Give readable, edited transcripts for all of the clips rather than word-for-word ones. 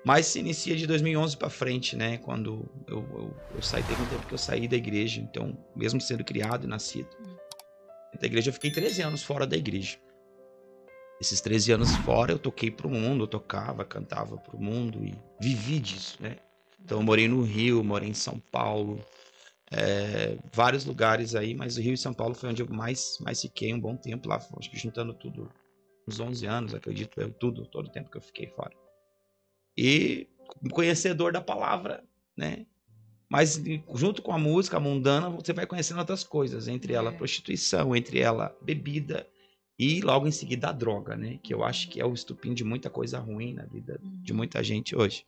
Mas se inicia de 2011 para frente, né? Quando eu saí, teve um tempo que eu saí da igreja, então, mesmo sendo criado e nascido da igreja, eu fiquei 13 anos fora da igreja. Esses 13 anos fora, eu toquei pro mundo, eu tocava, cantava pro mundo e vivi disso, né? Então, eu morei no Rio, morei em São Paulo, vários lugares aí, mas o Rio e São Paulo foi onde eu mais fiquei um bom tempo lá, acho que juntando tudo, uns 11 anos, acredito eu, todo o tempo que eu fiquei fora. E conhecedor da palavra, né? Mas junto com a música mundana, você vai conhecendo outras coisas, entre ela prostituição, entre ela bebida e logo em seguida a droga, né? Que eu acho que é o estupim de muita coisa ruim na vida de muita gente hoje.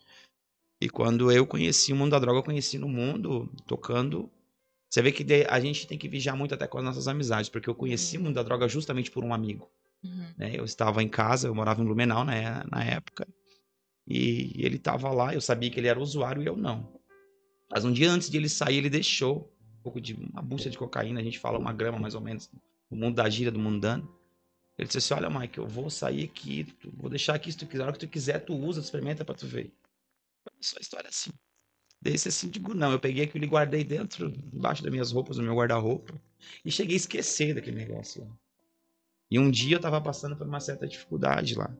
E quando eu conheci o mundo da droga, eu conheci no mundo tocando. Você vê que a gente tem que vigiar muito até com as nossas amizades, porque eu conheci o mundo da droga justamente por um amigo. Né? Eu estava em casa, eu morava em Blumenau na época, e ele estava lá, eu sabia que ele era usuário e eu não. Mas um dia antes de ele sair, ele deixou um pouco de uma bucha de cocaína, a gente fala 1 grama mais ou menos, no mundo da gíria do mundano. Ele disse assim: olha, Mike, eu vou sair aqui, vou deixar aqui se tu quiser, a hora que tu quiser, tu usa, tu experimenta pra tu ver. Só história assim. Desse assim, digo, não, eu peguei aquilo e guardei dentro, embaixo das minhas roupas, no meu guarda-roupa, e cheguei a esquecer daquele negócio lá. E um dia eu tava passando por uma certa dificuldade lá.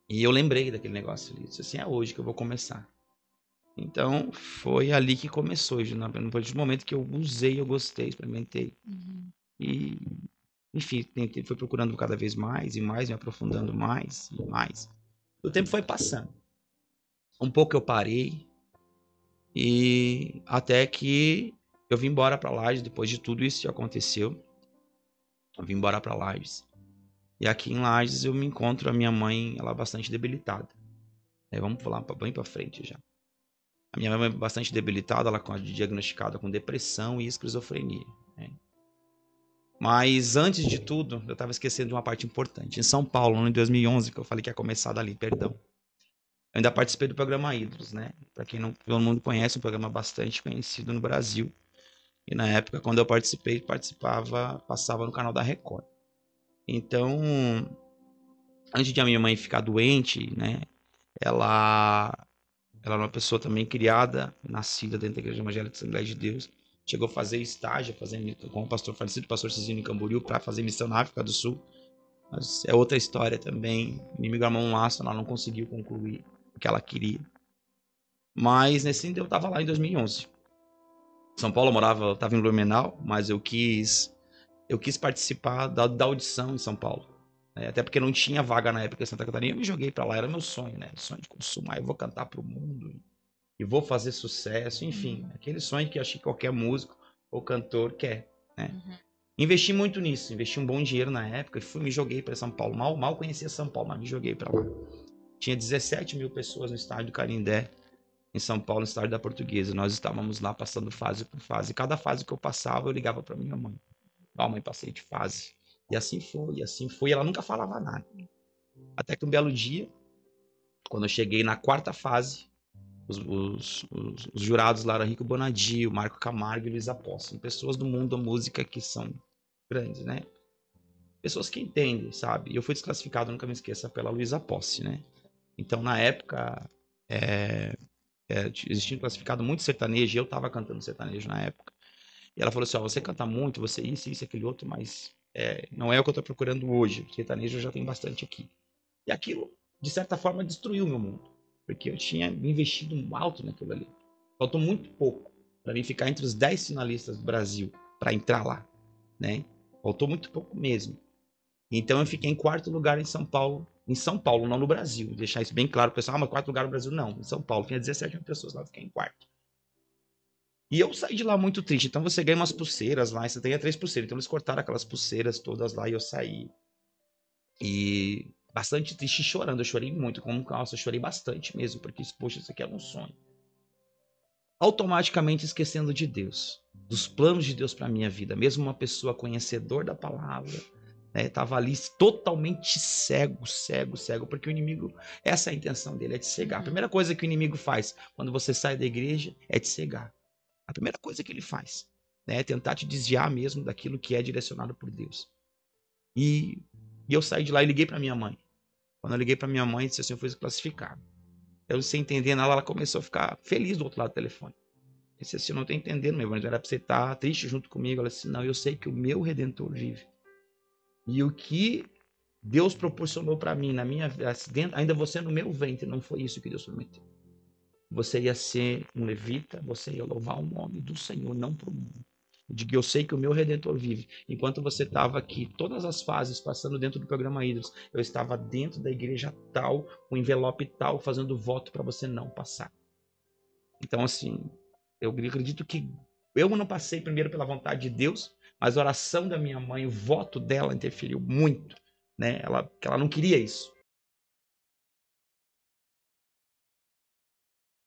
E eu lembrei daquele negócio ali. Disse assim: é hoje que eu vou começar. Então, foi ali que começou. No partir do momento que eu usei, eu gostei, experimentei. E, enfim, fui procurando cada vez mais e mais, me aprofundando mais e mais. O tempo foi passando. Um pouco eu parei, e até que eu vim embora para Lages, depois de tudo isso que aconteceu. Eu vim embora para Lages. E aqui em Lages eu me encontro a minha mãe, ela bastante debilitada. Vamos falar bem para frente já. A minha mãe é bastante debilitada, ela é diagnosticada com depressão e esquizofrenia. Né? Mas antes de tudo, eu estava esquecendo de uma parte importante. Em São Paulo, em 2011, que eu falei que ia começar dali, perdão. Eu ainda participei do programa Ídolos, né? Para quem não, todo mundo conhece, um programa bastante conhecido no Brasil. E na época, quando eu passava no canal da Record. Então, antes de a minha mãe ficar doente, né? Ela era uma pessoa também criada, nascida dentro da Igreja Evangélica de Assembleia de Deus. Chegou a fazer estágio, com o pastor falecido, o pastor Cizinho Camboriú, para fazer missão na África do Sul. Mas é outra história também. O inimigo armou um laço, ela não conseguiu concluir o que ela queria. Mas nesse eu estava lá em 2011. São Paulo eu estava em Blumenau, mas eu quis participar da audição em São Paulo. Até porque não tinha vaga na época em Santa Catarina, eu me joguei para lá, era meu sonho, né? Sonho de consumar, eu vou cantar pro mundo e vou fazer sucesso, enfim, aquele sonho que acho que qualquer músico ou cantor quer, né? Investi muito nisso, investi um bom dinheiro na época e me joguei para São Paulo. Mal conhecia São Paulo, mas me joguei para lá. Tinha 17 mil pessoas no estádio do Canindé, em São Paulo, no estádio da Portuguesa. Nós estávamos lá passando fase por fase. Cada fase que eu passava, eu ligava para minha mãe. Mãe, passei de fase. E assim foi, e assim foi. Ela nunca falava nada. Até que um belo dia, quando eu cheguei na 4ª fase, os jurados lá eram Rico Bonadio, Marco Camargo e Luiz Apóstolo. Pessoas do mundo da música que são grandes, né? Pessoas que entendem, sabe? E eu fui desclassificado, nunca me esqueça, pela Luiz Apóstolo, né? Então, na época, existia um classificado muito sertanejo, e eu tava cantando sertanejo na época. E ela falou assim: ó, você canta muito, você isso, aquele outro, mas não é o que eu tô procurando hoje. Sertanejo eu já tenho bastante aqui. E aquilo, de certa forma, destruiu o meu mundo. Porque eu tinha investido alto naquilo ali. Faltou muito pouco para mim ficar entre os 10 finalistas do Brasil para entrar lá, né? Faltou muito pouco mesmo. Então eu fiquei em 4º lugar em São Paulo, não no Brasil. Vou deixar isso bem claro, pessoal. Mas 4º lugar no Brasil, não. Em São Paulo, tinha 17 mil pessoas lá, eu fiquei em 4º. E eu saí de lá muito triste. Então você ganha umas pulseiras lá, e você ganha 3 pulseiras. Então eles cortaram aquelas pulseiras todas lá e eu saí. E bastante triste, chorando. Eu chorei muito, como calça, eu chorei bastante mesmo, porque, poxa, isso aqui era um sonho. Automaticamente esquecendo de Deus, dos planos de Deus para minha vida. Mesmo uma pessoa conhecedor da palavra, estava ali totalmente cego, porque o inimigo, essa é a intenção dele, é te cegar. A primeira coisa que o inimigo faz quando você sai da igreja é te cegar. A primeira coisa que ele faz é tentar te desviar mesmo daquilo que é direcionado por Deus. E eu saí de lá e liguei para minha mãe. Quando eu liguei para minha mãe, disse assim: eu fui desclassificado. Eu sem entender nada, ela começou a ficar feliz do outro lado do telefone. Eu disse assim, eu não tô entendendo, meu irmão, era pra você estar triste junto comigo. Ela disse, não, eu sei que o meu Redentor vive. E o que Deus proporcionou para mim, na minha vida, ainda você no meu ventre, não foi isso que Deus prometeu. Você ia ser um levita, você ia louvar o nome do Senhor, não para o mundo. Eu digo, eu sei que o meu Redentor vive. Enquanto você estava aqui, todas as fases passando dentro do programa Ídolos, eu estava dentro da igreja tal, o envelope tal, fazendo voto para você não passar. Então, assim, eu acredito que eu não passei primeiro pela vontade de Deus, mas a oração da minha mãe, o voto dela interferiu muito, né? Ela não queria isso.